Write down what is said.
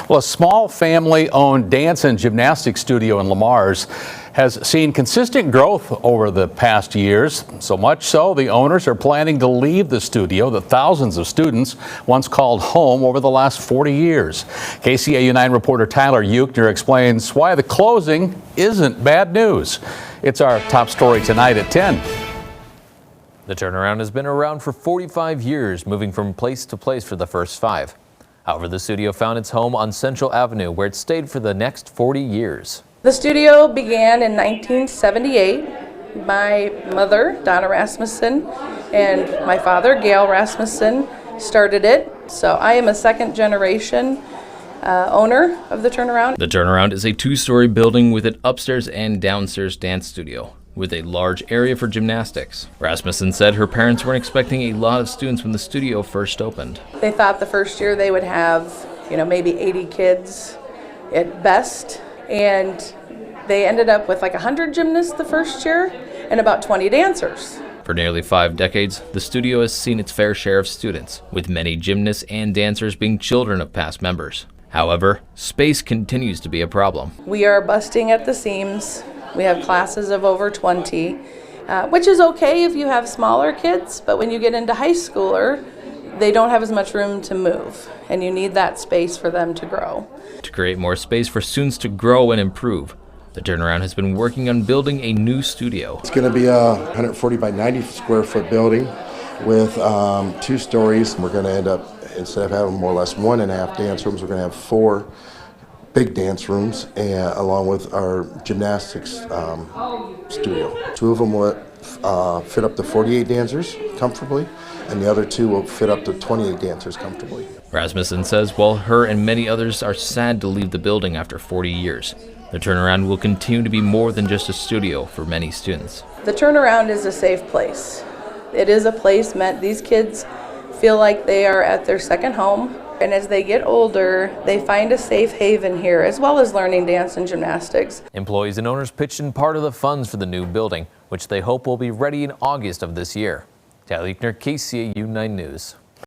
Well, a small family-owned dance and gymnastics studio in Lamar's has seen consistent growth over the past years. So much so, the owners are planning to leave the studio that thousands of students once called home over the last 40 years. KCAU-9 reporter Tyler Euchner explains why the closing isn't bad news. It's our top story tonight at 10. The turnaround has been around for 45 years, moving from place to place for the first 5. However, the studio found its home on Central Avenue, where it stayed for the next 40 years. The studio began in 1978. My mother, Donna Rasmussen, and my father, Gail Rasmussen, started it. So I am a second generation owner of the turnaround. The turnaround is a 2-story building with an upstairs and downstairs dance studio, with a large area for gymnastics. Rasmussen said her parents weren't expecting a lot of students when the studio first opened. They thought the first year they would have, maybe 80 kids at best, and they ended up with like 100 gymnasts the first year and about 20 dancers. For nearly 5 decades, the studio has seen its fair share of students, with many gymnasts and dancers being children of past members. However, space continues to be a problem. We are busting at the seams. We have classes of over 20, which is okay if you have smaller kids, but when you get into high schooler, they don't have as much room to move, and you need that space for them to grow. To create more space for students to grow and improve, the turnaround has been working on building a new studio. It's going to be a 140 by 90 square foot building with 2 stories. We're going to end up, instead of having more or less 1.5 dance rooms, we're going to have 4 big dance rooms, and along with our gymnastics studio. 2 of them will fit up to 48 dancers comfortably, and the other 2 will fit up to 28 dancers comfortably. Rasmussen says while her and many others are sad to leave the building after 40 years, the turnaround will continue to be more than just a studio for many students. The turnaround is a safe place. It is a place meant these kids feel like they are at their second home. And as they get older, they find a safe haven here, as well as learning dance and gymnastics. Employees and owners pitched in part of the funds for the new building, which they hope will be ready in August of this year. Tyler Euchner, KCAU 9 News.